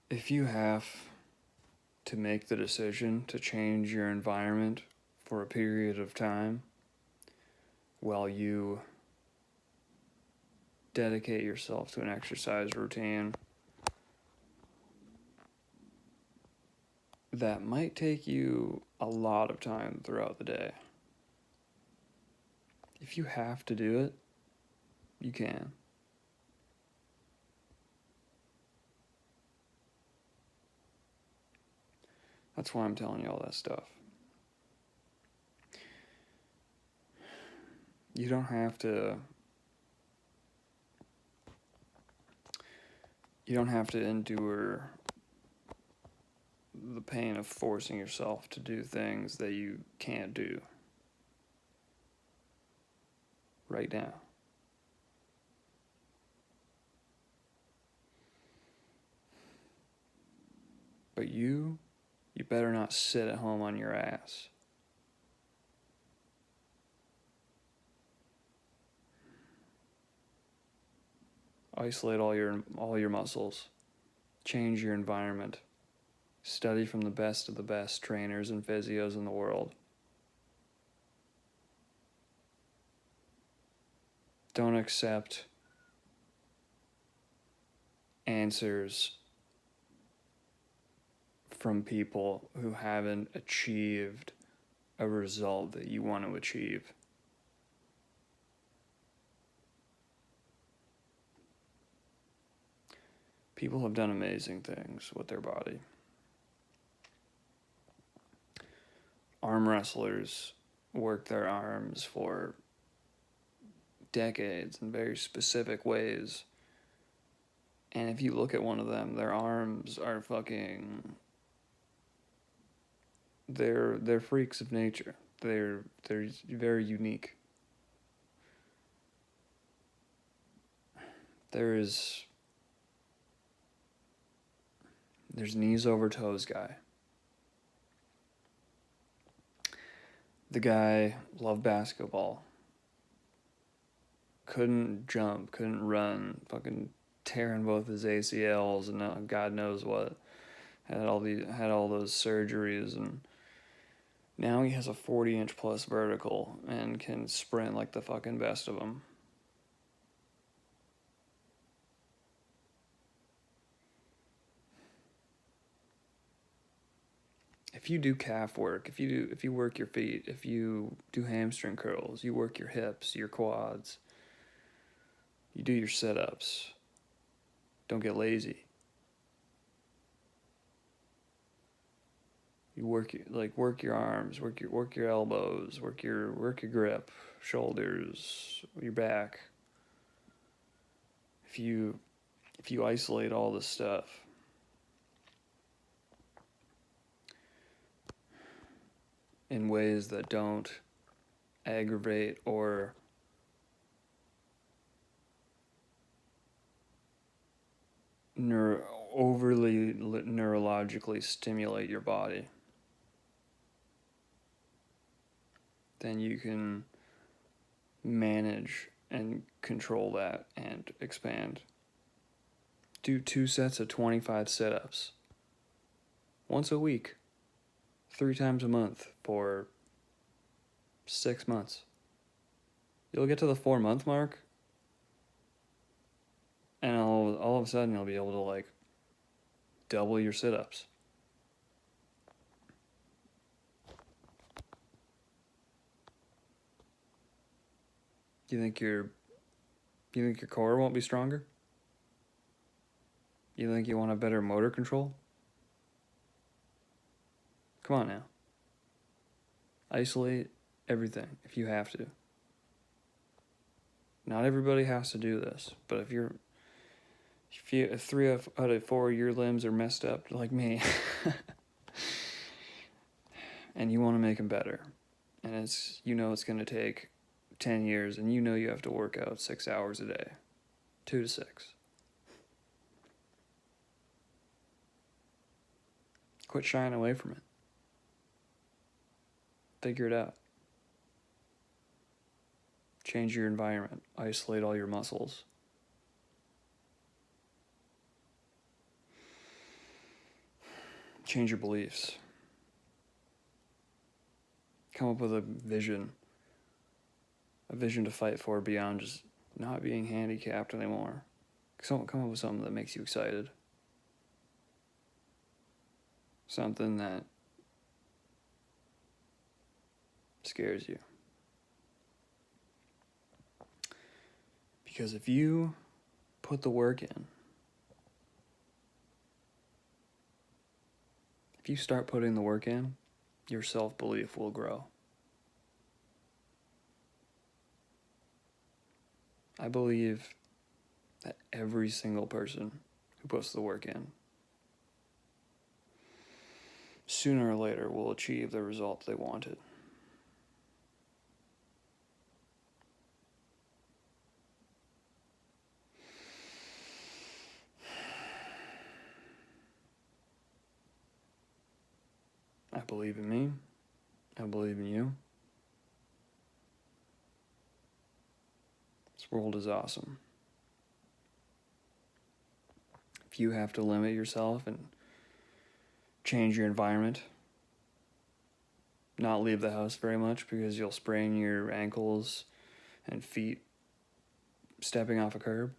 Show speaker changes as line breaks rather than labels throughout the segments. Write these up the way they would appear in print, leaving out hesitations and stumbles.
If you have to make the decision to change your environment for a period of time while you dedicate yourself to an exercise routine, that might take you a lot of time throughout the day. If you have to do it, you can. That's why I'm telling you all that stuff. You don't have to endure the pain of forcing yourself to do things that you can't do right now. But you better not sit at home on your ass. Isolate all your muscles. Change your environment. Study from the best of the best trainers and physios in the world. Don't accept answers from people who haven't achieved a result that you want to achieve. People have done amazing things with their body. Arm wrestlers work their arms for decades in very specific ways. And if you look at one of them, their arms are fucking... They're freaks of nature. They're very unique. There's knees over toes guy. The guy loved basketball. Couldn't jump, couldn't run, fucking tearing both his ACLs and God knows what. Had all those surgeries, and now he has a 40-inch plus vertical and can sprint like the fucking best of them. If you do calf work, if you work your feet, if you do hamstring curls, you work your hips, your quads, you do your sit-ups, don't get lazy. You work your arms, work your elbows, work your grip, shoulders, your back. If you isolate all this stuff, in ways that don't aggravate or overly neurologically stimulate your body, then you can manage and control that and expand. Do 2 sets of 25 sit-ups once a week, 3 times a month for 6 months. You'll get to the 4-month mark, and all of a sudden you'll be able to double your sit-ups. You think your core won't be stronger? You think you want a better motor control? Come on now. Isolate everything if you have to. Not everybody has to do this, but if 3 out of 4 of your limbs are messed up like me, and you want to make them better, and it's going to take 10 years, and you have to work out 6 hours a day, 2 to 6. Quit shying away from it. Figure it out. Change your environment. Isolate all your muscles. Change your beliefs. Come up with a vision to fight for beyond just not being handicapped anymore. Come up with something that makes you excited. Something that scares you. Because if you put the work in, if you start putting the work in, your self-belief will grow. I believe that every single person who puts the work in, sooner or later will achieve the result they wanted. I believe in me. I believe in you. This world is awesome. If you have to limit yourself and change your environment, not leave the house very much because you'll sprain your ankles and feet stepping off a curb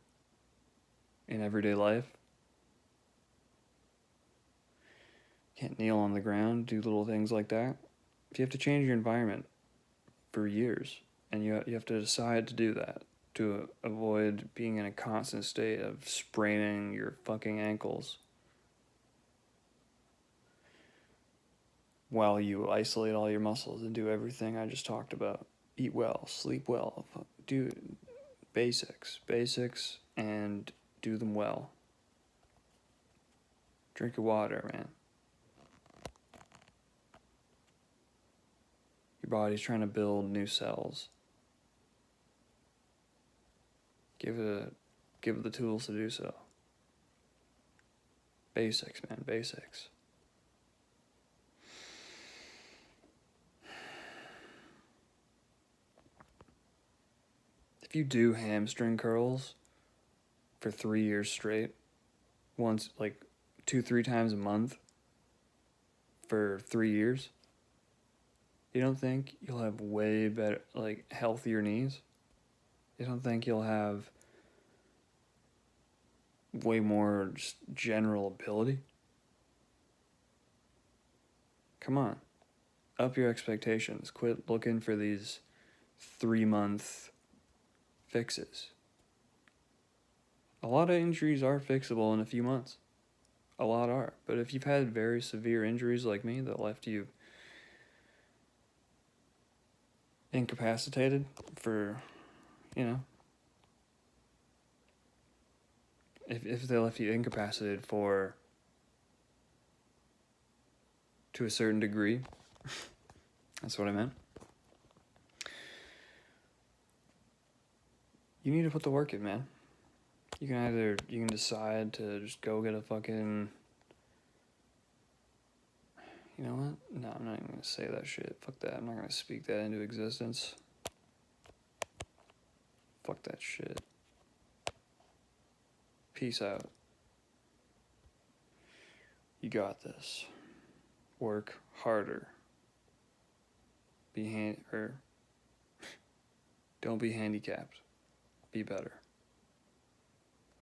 in everyday life. Can't kneel on the ground, do little things like that. If you have to change your environment for years, and you have to decide to do that to avoid being in a constant state of spraining your fucking ankles while you isolate all your muscles and do everything I just talked about. Eat well, sleep well, do basics, and do them well. Drink your water, man. Your body's trying to build new cells. Give it the tools to do so. Basics, man, basics. If you do hamstring curls for 3 years straight, once, like 2-3 times a month for 3 years, you don't think you'll have way better, like, healthier knees? You don't think you'll have way more just general ability? Come on. Up your expectations. Quit looking for these 3-month fixes. A lot of injuries are fixable in a few months. A lot are. But if you've had very severe injuries like me that left you incapacitated for, if they left you incapacitated for, to a certain degree, that's what I meant. You need to put the work in, man. You can decide to just go get a fucking, you know what? No, I'm not even gonna say that shit. Fuck that. I'm not gonna speak that into existence. Fuck that shit. Peace out. You got this. Work harder. Don't be handicapped. Be better.